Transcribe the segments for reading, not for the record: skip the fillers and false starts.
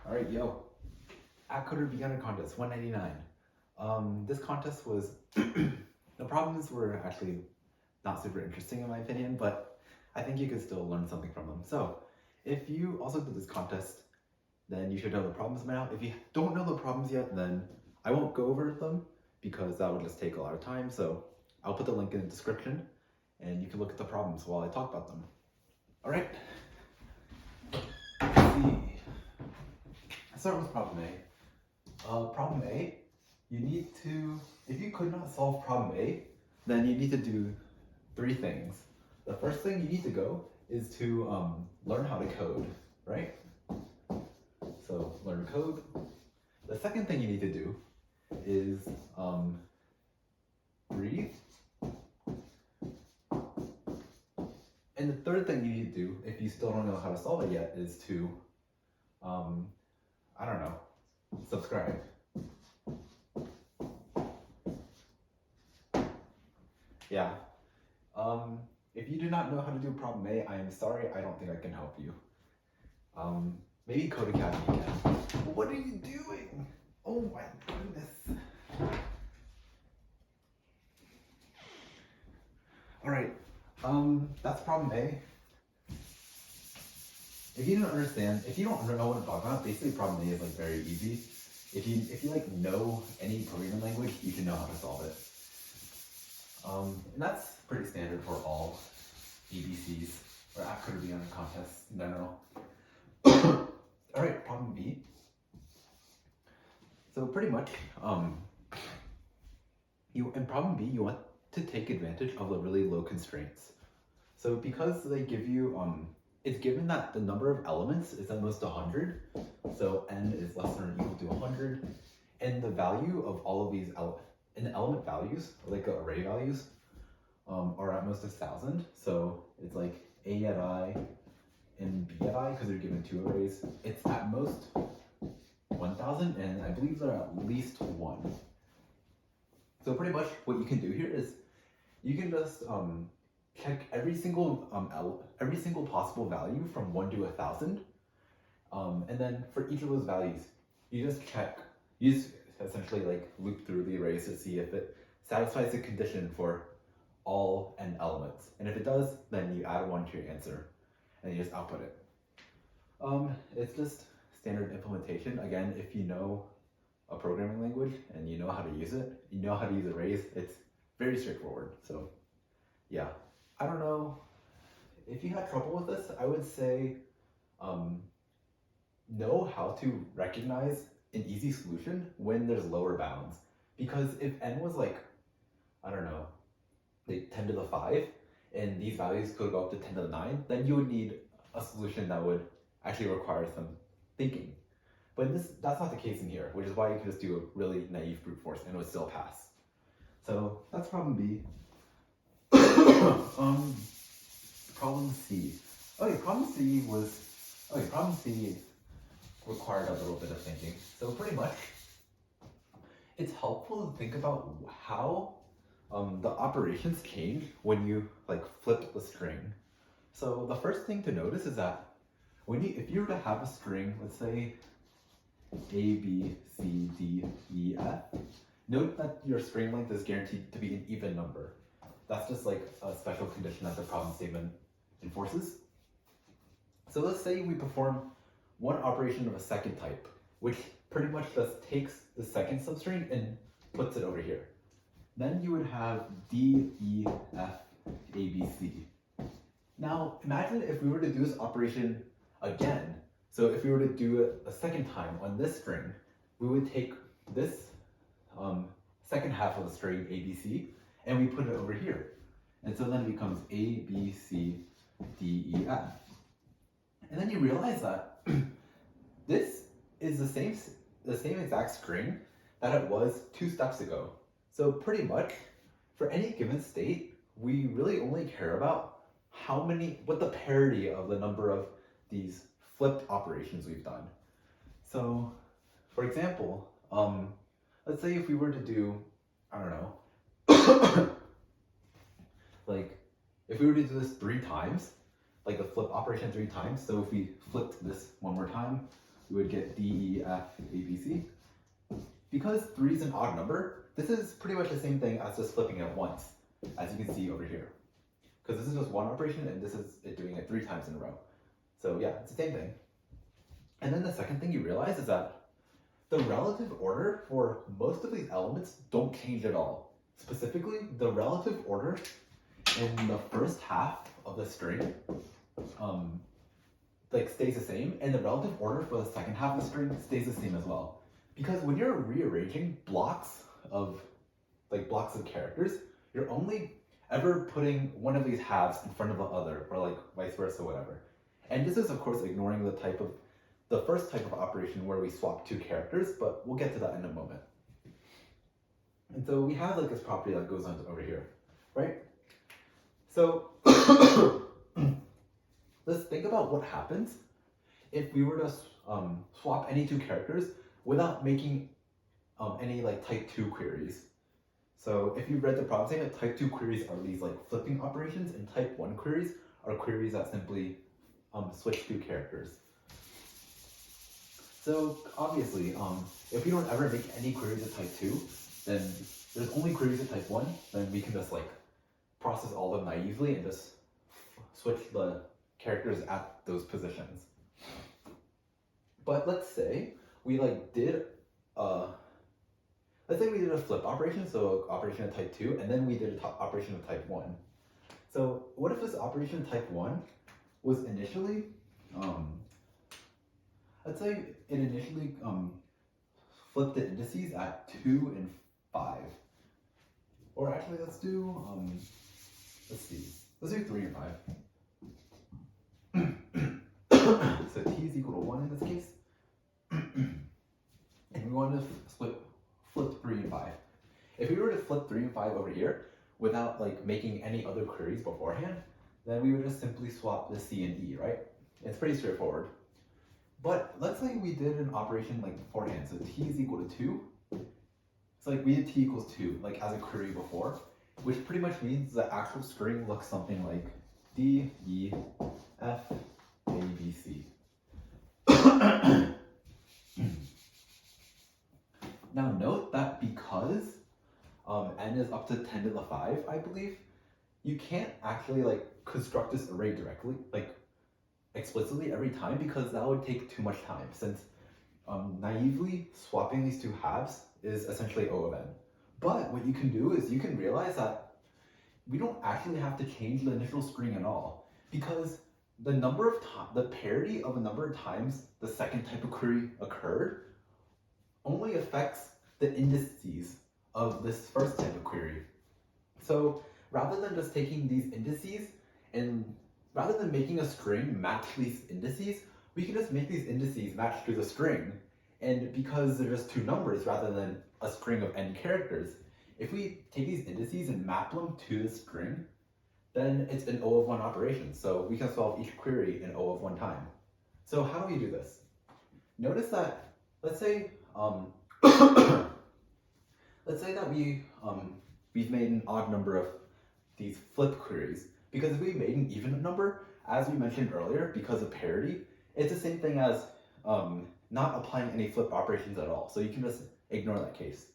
Alright, yo. AtCoder beginner contest, 199. This contest was the problems were actually not super interesting in my opinion, but I think you could still learn something from them. So, if you also did this contest, then you should know the problems by now. If you don't know the problems yet, then I won't go over them because that would just take a lot of time. So, I'll put the link in the description and you can look at the problems while I talk about them. Alright. Let's see. Let's start with problem A. Problem A, you need to, if you could not solve problem A, then you need to do three things. The first thing you need to go is to learn how to code, right? So learn code. The second thing you need to do is breathe. And the third thing you need to do, if you still don't know how to solve it yet, is to, I don't know, subscribe. Yeah. If you do not know how to do problem A, I am sorry, I don't think I can help you. Maybe Code Academy can. What are you doing? Oh my goodness. Alright, that's problem A. If you don't understand, if you don't know what I'm talking about, basically problem A is like very easy. If you like know any programming language, you should know how to solve it. And that's pretty standard for all ABCs or AtCoder beginner contests in general. Alright, problem B. So pretty much, in problem B, you want to take advantage of the really low constraints. So because they give you, it's given that the number of elements is at most 100, so n is less than or equal to 100, and the value of all of these element values, like array values, are at most 1,000. So it's like A at I and B at I, because they're given two arrays. It's at most 1,000, and I believe they're at least 1. So pretty much what you can do here is you can just check every single possible value from 1 to 1,000, and then for each of those values, you just essentially like loop through the arrays to see if it satisfies the condition for all n elements. And if it does, then you add 1 to your answer and you just output it. It's just standard implementation. Again, if you know a programming language and you know how to use it, you know how to use arrays, it's very straightforward. So yeah, I don't know. If you had trouble with this, I would say know how to recognize an easy solution when there's lower bounds. Because if n was like, I don't know, like 10 to the 5, and these values could go up to 10 to the 9, then you would need a solution that would actually require some thinking. But that's not the case in here, which is why you can just do a really naive brute force and it would still pass. So that's problem B. Problem C. Problem C required a little bit of thinking. So pretty much, it's helpful to think about how the operations change when you like flip the string. So the first thing to notice is that if you were to have a string, let's say A, B, C, D, E, F, note that your string length is guaranteed to be an even number. That's just like a special condition that the problem statement enforces. So let's say we perform one operation of a second type, which pretty much just takes the second substring and puts it over here. Then you would have D, E, F, A, B, C. Now imagine if we were to do this operation again. So if we were to do it a second time on this string, we would take this second half of the string A, B, C, and we put it over here. And so then it becomes A, B, C, D, E, F. And then you realize that this is the same exact string that it was 2 steps ago. So pretty much, for any given state, we really only care about what the parity of the number of these flipped operations we've done. So, for example, let's say if we were to do, I don't know, like if we were to do this 3 times, like the flip operation 3 times, so if we flipped this one more time, we would get D, E, F, A, B, C. Because 3 is an odd number, this is pretty much the same thing as just flipping it once, as you can see over here. Because this is just one operation, and this is it doing it 3 times in a row. So yeah, it's the same thing. And then the second thing you realize is that the relative order for most of these elements don't change at all. Specifically, the relative order in the first half of the string like stays the same, and the relative order for the second half of the string stays the same as well. Because when you're rearranging blocks of characters, you're only ever putting one of these halves in front of the other, or like vice versa, whatever. And this is of course ignoring the first type of operation where we swap 2 characters, but we'll get to that in a moment. And so we have like this property that goes on over here, right? So let's think about what happens if we were to swap any 2 characters without making any like type 2 queries. So if you read the problem statement, type 2 queries are these like flipping operations, and type 1 queries are queries that simply switch 2 characters. So obviously, if we don't ever make any queries at type 2, then there's only queries at type 1, then we can just like process all of them naively and just switch the characters at those positions. But let's say we did a flip operation, so operation of type 2, and then we did an operation of type 1. So what if this operation of type 1 was initially, let's say it initially flipped the indices at 2 and 5. Or actually let's do 3 and 5. So t is equal to 1 in this case. And we want to flip 3 and 5. If we were to flip 3 and 5 over here without making any other queries beforehand, then we would just simply swap the C and E, right? It's pretty straightforward. But let's say we did an operation beforehand, so t is equal to 2. So we did t equals 2, as a query before, which pretty much means the actual string looks something like D, E, F, A, B, C. Now note that because n is up to 10 to the 5, I believe, you can't actually construct this array directly, explicitly every time, because that would take too much time, since naively swapping these 2 halves is essentially O of n. But what you can do is you can realize that we don't actually have to change the initial string at all, because the parity of a number of times the second type of query occurred only affects the indices of this first type of query. So rather than just taking these indices and rather than making a string match these indices, we can just make these indices match to the string. And because they're just 2 numbers rather than a string of n characters, if we take these indices and map them to the string, then it's an O of 1 operation. So we can solve each query in O of 1 time. So how do we do this? Notice that, let's say that we've made an odd number of these flip queries. Because if we made an even number, as we mentioned earlier, because of parity, it's the same thing as not applying any flip operations at all. So you can just ignore that case.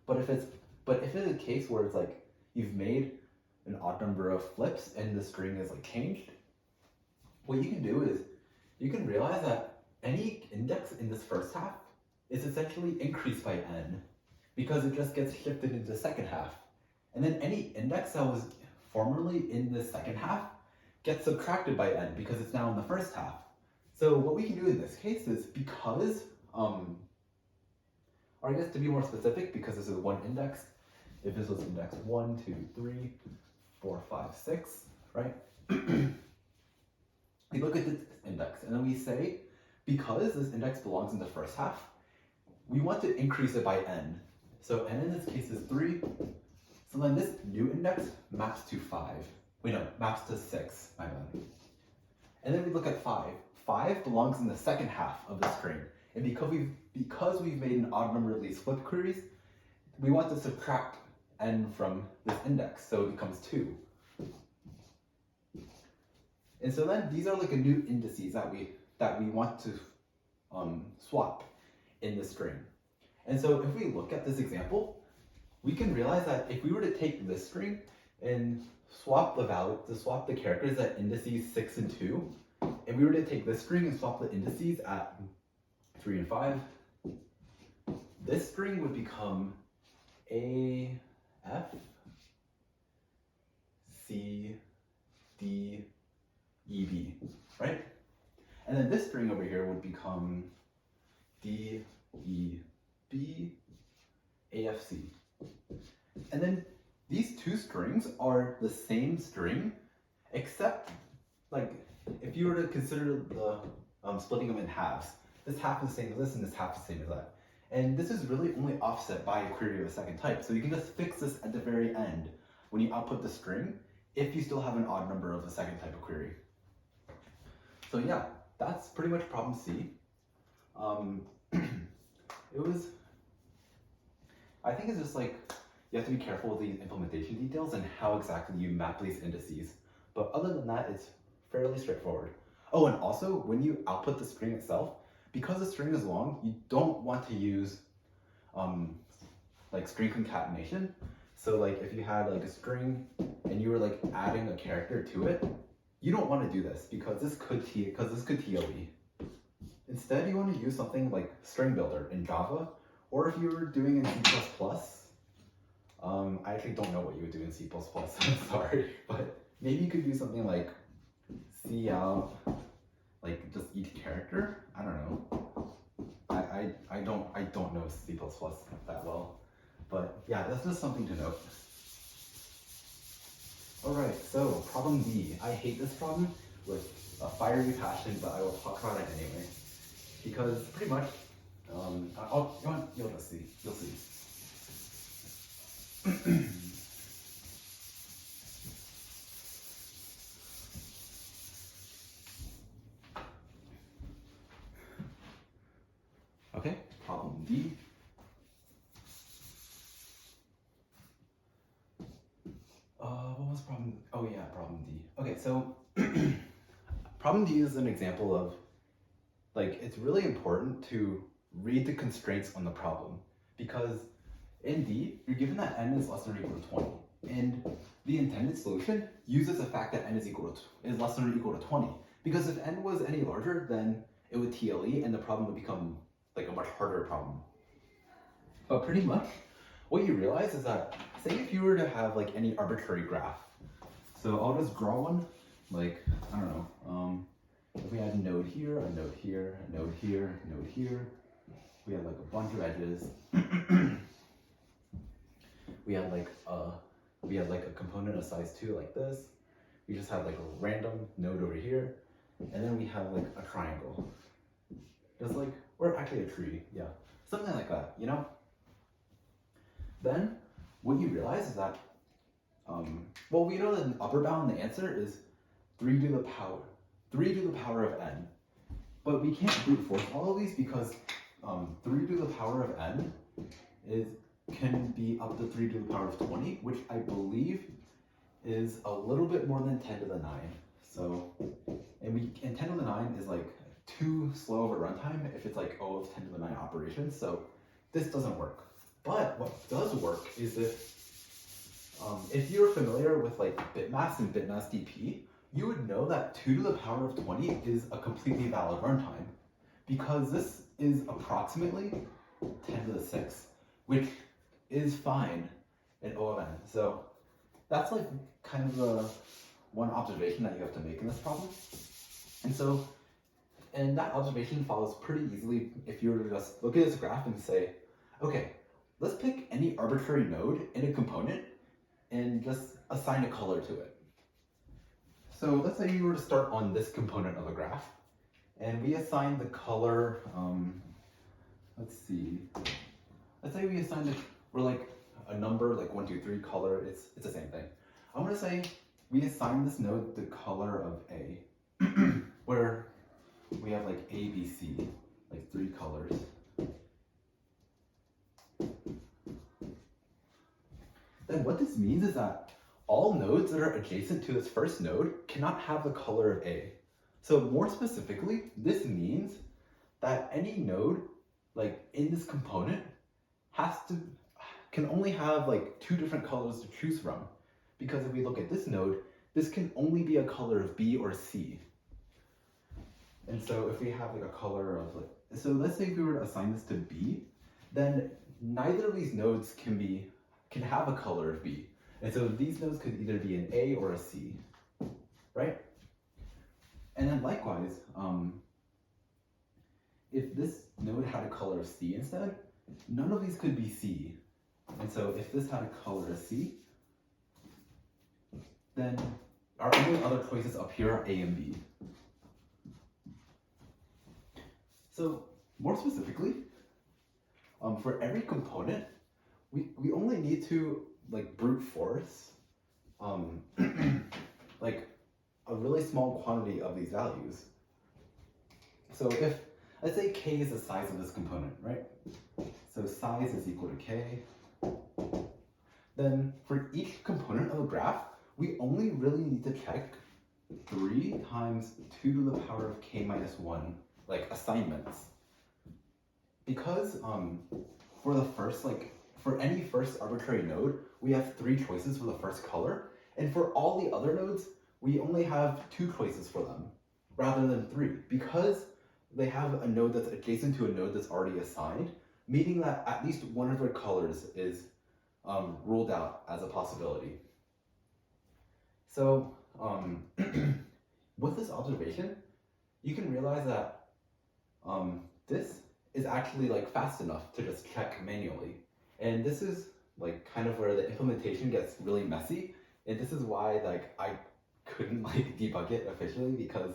But if it's a case where it's you've made an odd number of flips and the string is changed, what you can do is you can realize that any index in this first half is essentially increased by n, because it just gets shifted into the second half. And then any index that was formerly in the second half gets subtracted by n because it's now in the first half. So what we can do in this case is, because, or I guess to be more specific, because this is one index, if this was index 1, 2, 3, 4, 5, 6, right? We look at this index and then we say, because this index belongs in the first half, we want to increase it by n. So n in this case is 3. So then this new index maps to 5. Wait, no, maps to 6, my bad. And then we look at 5. 5 belongs in the second half of the string. And because we've made an odd number of these flip queries, we want to subtract n from this index, so it becomes 2. And so then these are new indices that we want to swap in the string. And so if we look at this example, we can realize that if we were to take this string and swap the characters at indices 6 and 2, and we were to take this string and swap the indices at 3 and 5, this string would become A, F, C, D, E, B, right? And then this string over here would become D, E, B, A, F, C. And then these two strings are the same string, except like if you were to consider the splitting them in halves, this half is the same as this and this half is the same as that. And this is really only offset by a query of a second type. So you can just fix this at the very end when you output the string if you still have an odd number of the second type of query. So yeah, that's pretty much problem C. I think it's just like, you have to be careful with these implementation details and how exactly you map these indices. But other than that, it's fairly straightforward. Oh, and also when you output the string itself, because the string is long, you don't want to use like string concatenation. So like if you had like a string and you were like adding a character to it, you don't want to do this because this could TLE. Instead, you want to use something like string builder in Java, or if you were doing in C++, I actually don't know what you would do in C++, I'm sorry, but maybe you could do something like cout, like just each character. I don't know. I don't know C++ that well, but yeah, that's just something to note. All right, so problem D. I hate this problem with a fiery passion, but I will talk about it anyway, because pretty much, you'll just see. You'll see. Okay, problem D. What was problem? Oh yeah, problem D. Okay, so problem D is an example of, like, it's really important to read the constraints on the problem, because in D, you're given that n is less than or equal to 20, and the intended solution uses the fact that n is less than or equal to 20, because if n was any larger, then it would TLE, and the problem would become like a much harder problem. But pretty much, what you realize is that, say if you were to have like any arbitrary graph, so I'll just draw one, like, I don't know, if we had a node here, a node here, a node here, a node here, we had like a bunch of edges, we had like a component of size 2 like this, we just had like a random node over here, and then we have like a triangle, just like, or actually a tree, yeah, something like that, you know? Then what you realize is that, well, we know that the upper bound, the answer is 3 to the power of n. But we can't brute force all of these because 3 to the power of n can be up to 3 to the power of 20, which I believe is a little bit more than 10 to the 9. So, and 10 to the 9 is like too slow of a runtime if it's like O of 10 to the 9 operations. So this doesn't work. But what does work is if you're familiar with like bitmaps and bitmaps DP, you would know that 2 to the power of 20 is a completely valid runtime, because this is approximately 10 to the 6, which is fine in O of n. So that's like kind of the one observation that you have to make in this problem. And that observation follows pretty easily if you were to just look at this graph and say, okay, let's pick any arbitrary node in a component and just assign a color to it. So let's say you were to start on this component of a graph, and we assign the color, let's see, let's say we assign we're like a number, like 1, 2, 3 color, it's the same thing. I'm gonna say we assign this node the color of A, where we have like A, B, C, like 3 colors. Then what this means is that all nodes that are adjacent to this first node cannot have the color of A. So more specifically, this means that any node, like in this component, can only have like 2 different colors to choose from. Because if we look at this node, this can only be a color of B or C. And so if we have like a color of like, so let's say if we were to assign this to B, then neither of these nodes can have a color of B. And so these nodes could either be an A or a C, right? And then likewise, if this node had a color of C instead, none of these could be C. And so if this had a color of C, then our only other choices up here are A and B. So more specifically, for every component, we only need to like brute force like a really small quantity of these values. So if, let's say K is the size of this component, right? So size is equal to K. Then for each component of a graph, we only really need to check 3 times 2 to the power of K minus 1, like assignments. Because for the first, for any first arbitrary node, we have 3 choices for the first color. And for all the other nodes, we only have 2 choices for them, rather than 3. Because they have a node that's adjacent to a node that's already assigned, meaning that at least one of their colors is ruled out as a possibility. So with this observation, you can realize that this is actually like fast enough to just check manually. And this is like kind of where the implementation gets really messy. And this is why like I couldn't like debug it officially, because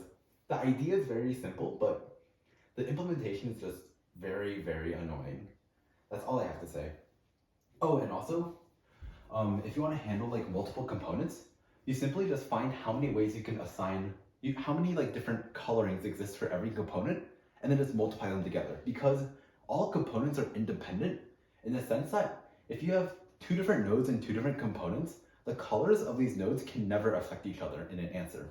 the idea is very simple, but the implementation is just very, very annoying. That's all I have to say. Oh, and also, if you want to handle like multiple components, you simply just find how many ways you can assign, how many like different colorings exist for every component, and then just multiply them together. Because all components are independent in the sense that if you have 2 different nodes and 2 different components, the colors of these nodes can never affect each other in an answer.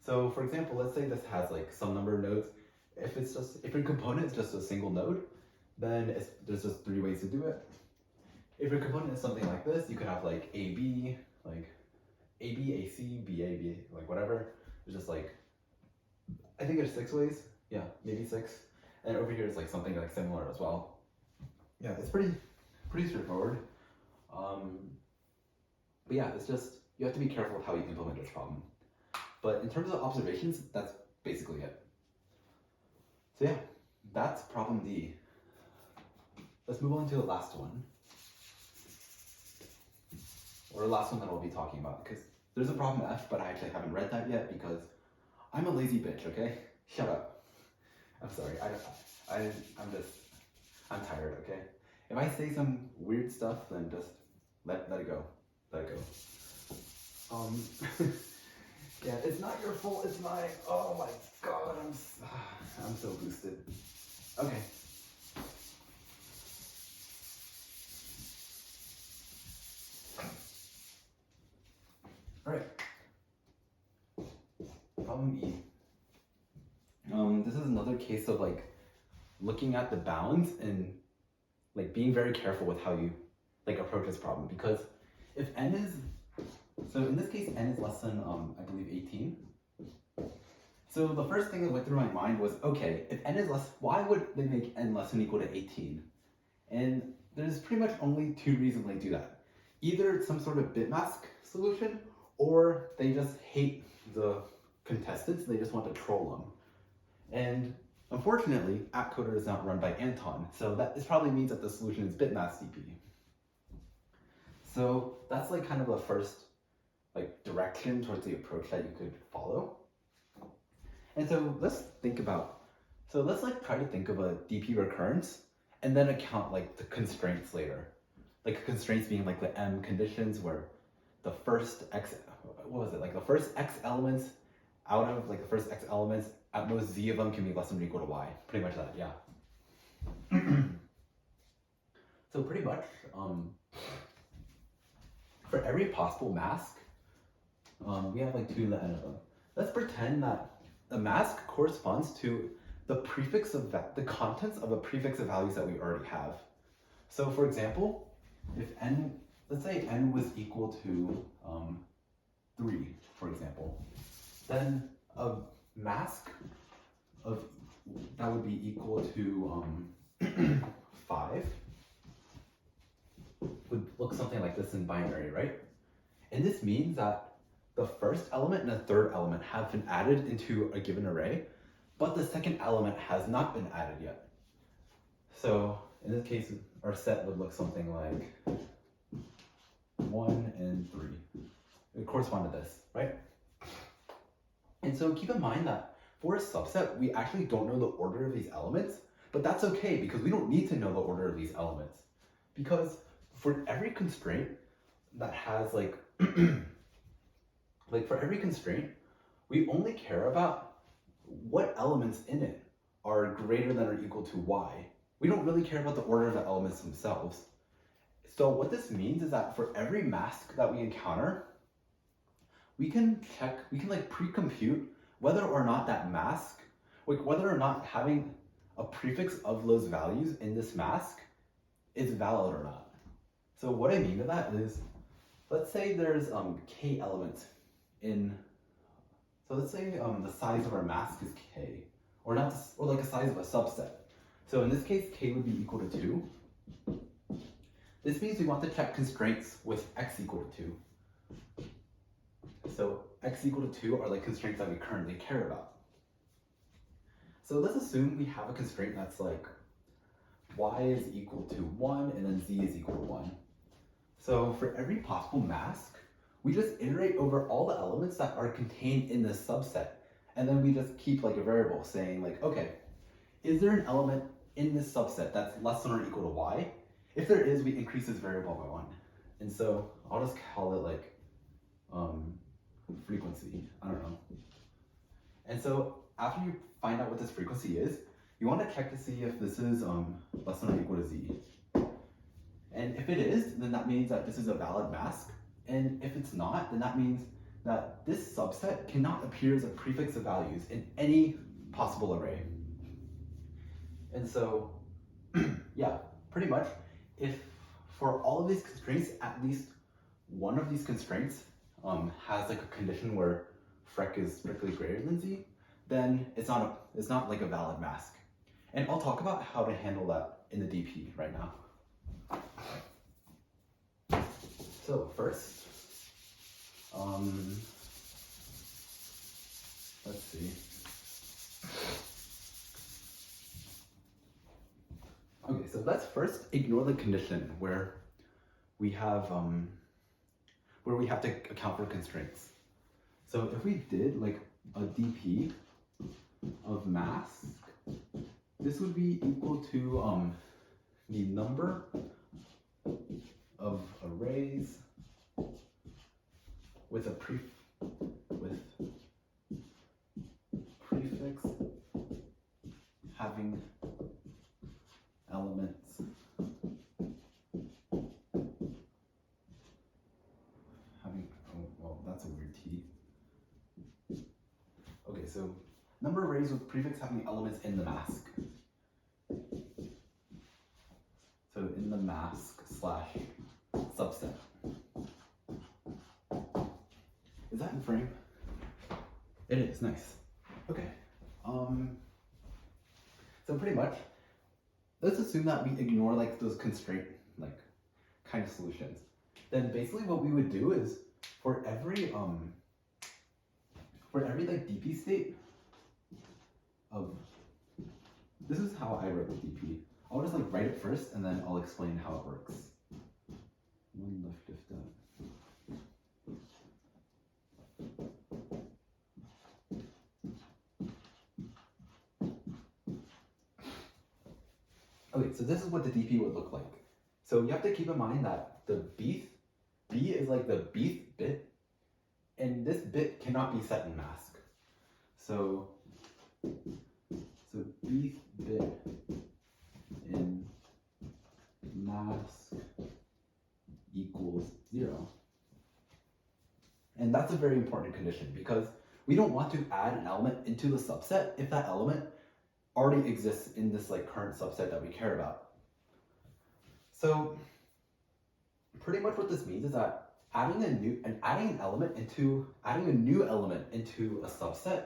So for example, let's say this has like some number of nodes. If your component is just a single node, then there's just 3 ways to do it. If your component is something like this, you could have like AB, like AB, AC, BA, BA, like whatever. There's just like, I think there's 6 ways. Yeah, maybe 6. And over here is like something like similar as well. Yeah, it's pretty straightforward. But yeah, it's just, you have to be careful with how you implement this problem. But in terms of observations, that's basically it. So yeah, that's problem D. Let's move on to the last one. Or the last one that I'll be talking about, because there's a problem F, but I actually haven't read that yet because I'm a lazy bitch, okay? Shut up. I'm sorry, I'm tired, okay? If I say some weird stuff, then just let it go. Let it go. Yeah, it's not your fault, it's mine. Oh my god, I'm so boosted. Okay. Alright. Problem E. This is another case of like looking at the bounds and like being very careful with how you like approach this problem, because if n is, so in this case n is less than I believe 18. So the first thing that went through my mind was, okay, if n is less, why would they make n less than or equal to 18? And there's pretty much only 2 reasons they do that. Either it's some sort of bit mask solution, or they just hate the contestants, they just want to troll them. And unfortunately, AtCoder is not run by Anton, so this probably means that the solution is bitmask DP. So that's like kind of the first like direction towards the approach that you could follow. And so let's like try to think of a DP recurrence and then account like the constraints later. Like constraints being like the M conditions where the first X, like the first X elements out of like the first X elements, at most Z of them can be less than or equal to Y. Pretty much that, yeah. So pretty much, for every possible mask, we have like 2 to the n of them. Let's pretend that the mask corresponds to the contents of a prefix of values that we already have. So for example, if n, let's say n was equal to 3, for example, then a mask of that would be equal to 5 would look something like this in binary, right? And this means that the first element and the third element have been added into a given array, but the second element has not been added yet. So in this case, our set would look something like 1 and 3. It would correspond to this, right? And so keep in mind that for a subset, we actually don't know the order of these elements, but that's okay because we don't need to know the order of these elements. Because for every constraint that has like for every constraint, we only care about what elements in it are greater than or equal to y. We don't really care about the order of the elements themselves. So what this means is that for every mask that we encounter, we can pre-compute whether or not that mask, whether or not having a prefix of those values in this mask is valid or not. So what I mean by that is, let's say there's k elements in, so let's say the size of our mask is k, or like a size of a subset. So in this case, k would be equal to 2. This means we want to check constraints with x equal to 2. So x equal to 2 are like constraints that we currently care about. So let's assume we have a constraint that's like y is equal to 1 and then z is equal to 1. So for every possible mask, we just iterate over all the elements that are contained in this subset, and then we just keep like a variable saying like, okay, is there an element in this subset that's less than or equal to y? If there is, we increase this variable by 1. And so I'll just call it like frequency, I don't know. And so after you find out what this frequency is, you want to check to see if this is less than or equal to z. And if it is, then that means that this is a valid mask. And if it's not, then that means that this subset cannot appear as a prefix of values in any possible array. And so, yeah, pretty much, if for all of these constraints, at least one of these constraints has like a condition where frec is strictly greater than z, then it's not like a valid mask. And I'll talk about how to handle that in the DP right now. So first, let's see. Okay, so let's first ignore the condition where we have to account for constraints. So if we did like a DP of mask, this would be equal to the number of arrays with a prefix having elements well, that's a weird T. Okay, so number of arrays with prefix having elements in the mask. So in the mask slash subset. Is that in frame? It is, nice. Okay. So pretty much, let's assume that we ignore like those constraint like kind of solutions. Then basically what we would do is for every like DP state of, this is how I wrote the DP. I'll just like write it first and then I'll explain how it works. One left if that. Okay, so this is what the DP would look like. So you have to keep in mind that the B is like the bth bit, and this bit cannot be set in mask. So bth bit in mask equals 0. And that's a very important condition because we don't want to add an element into the subset if that element already exists in this like current subset that we care about. So pretty much what this means is that adding a new element into a subset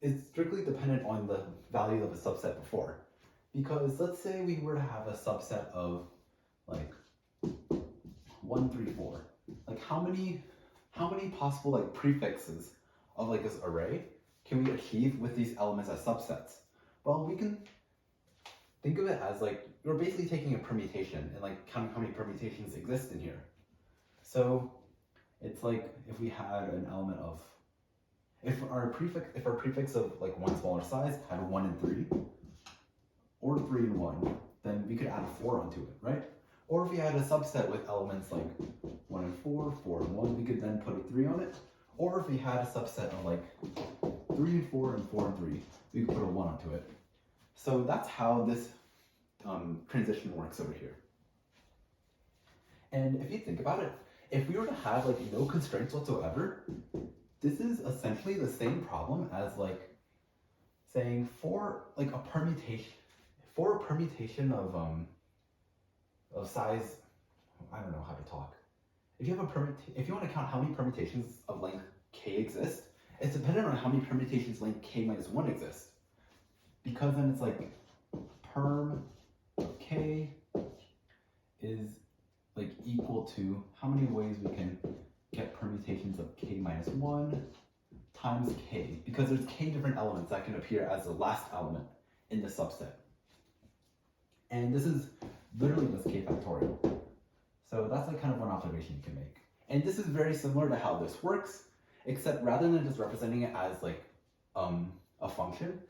is strictly dependent on the value of the subset before. Because let's say we were to have a subset of like 1, 3, 4. Like how many possible like prefixes of like this array can we achieve with these elements as subsets? Well, we can think of it as like we're basically taking a permutation and like counting how many permutations exist in here. So it's like if we had an element of if our prefix of like one smaller size had 1 and 3 or 3 and 1, then we could add a 4 onto it, right? Or if we had a subset with elements like 1 and 4, 4 and 1, we could then put a 3 on it. Or if we had a subset of like 3 and 4 and 4 and 3, we could put a 1 onto it. So that's how this transition works over here. And if you think about it, if we were to have like no constraints whatsoever, this is essentially the same problem as like saying for a permutation of size, I don't know how to talk. If you want to count how many permutations of length k exist, it's dependent on how many permutations length k minus 1 exist. Because then it's like perm of k is like equal to how many ways we can get permutations of k minus 1 times k, because there's k different elements that can appear as the last element in the subset. And this is literally just k factorial. So that's like kind of one observation you can make. And this is very similar to how this works, except rather than just representing it as like a function,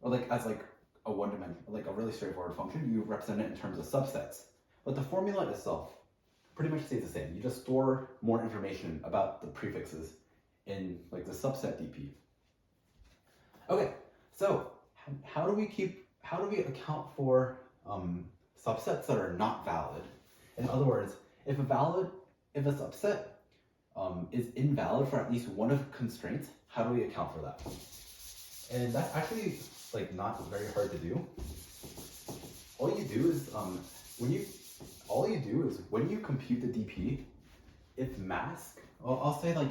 or like as like a one-dimensional, like a really straightforward function, you represent it in terms of subsets. But the formula itself pretty much stays the same. You just store more information about the prefixes in like the subset DP. Okay, so how do we account for subsets that are not valid? In other words, if a subset is invalid for at least one of the constraints, how do we account for that? And that's actually like not very hard to do. All you do is when you compute the DP, if mask, I'll say like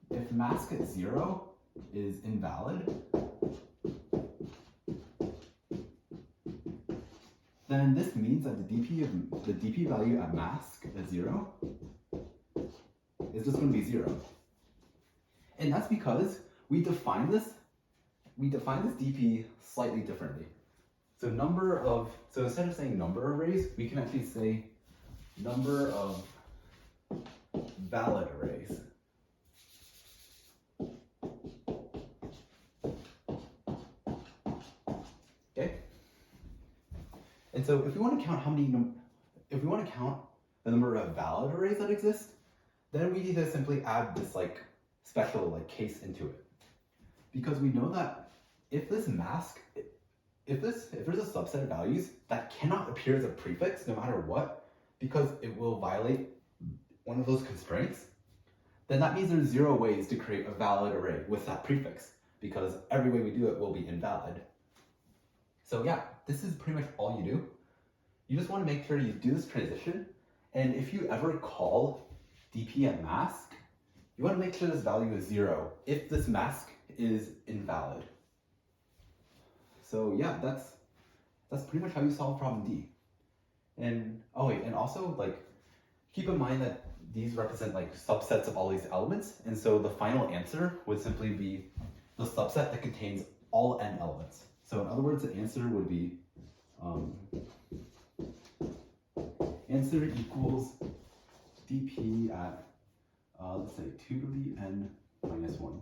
if mask at 0 is invalid, then this means that the DP value at mask at 0 is just going to be 0. And that's because we define this DP slightly differently. So instead of saying number arrays, we can actually say number of valid arrays. Okay? And so if we want to count the number of valid arrays that exist, then we need to simply add this like special like case into it. Because we know that if there's a subset of values that cannot appear as a prefix no matter what, because it will violate one of those constraints, then that means there's 0 ways to create a valid array with that prefix, because every way we do it will be invalid. So yeah, this is pretty much all you do. You just want to make sure you do this transition, and if you ever call DP at mask, you want to make sure this value is 0 if this mask is invalid. So yeah, that's pretty much how you solve problem D. And also like keep in mind that these represent like subsets of all these elements, and so the final answer would simply be the subset that contains all n elements. So in other words, the answer would be answer equals dp at let's say 2 to the n minus 1.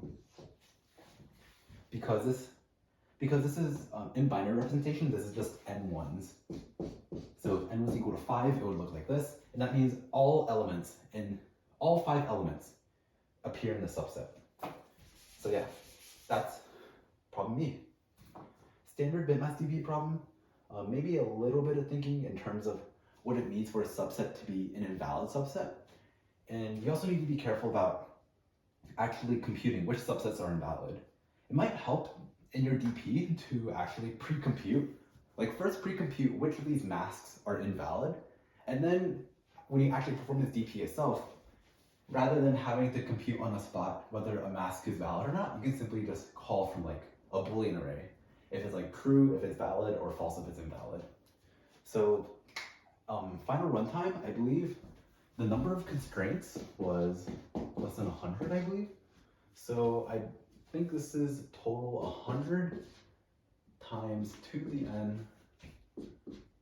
Because this is in binary representation, this is just n1s. So if n was equal to 5, it would look like this, and that means all 5 elements appear in the subset. So yeah, that's problem B. Standard bitmaps DB problem, maybe a little bit of thinking in terms of what it means for a subset to be an invalid subset. And you also need to be careful about actually computing which subsets are invalid. It might help in your DP to actually pre-compute. Like first pre-compute which of these masks are invalid, and then when you actually perform this DP itself, rather than having to compute on the spot whether a mask is valid or not, you can simply just call from like a Boolean array. If it's like true, if it's valid, or false if it's invalid. So final runtime, I believe the number of constraints was less than 100, I believe. So I think this is total 100 times 2 to the n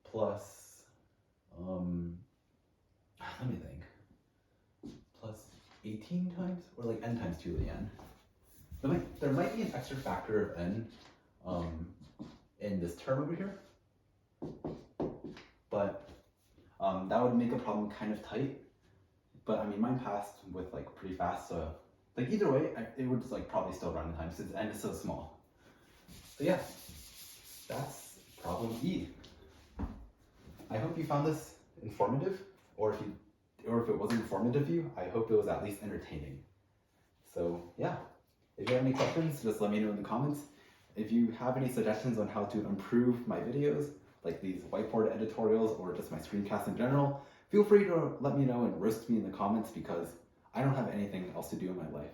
plus, let me think, plus 18 times, or like n times 2 to the n. There might be an extra factor of n in this term over here, but that would make a problem kind of tight. But I mean, mine passed with like pretty fast, so like either way, it would just like probably still run the time since n is so small. So yeah, that's problem E. I hope you found this informative, or if it wasn't informative to you, I hope it was at least entertaining. So yeah, if you have any questions, just let me know in the comments. If you have any suggestions on how to improve my videos, like these whiteboard editorials or just my screencasts in general, feel free to let me know and roast me in the comments because I don't have anything else to do in my life.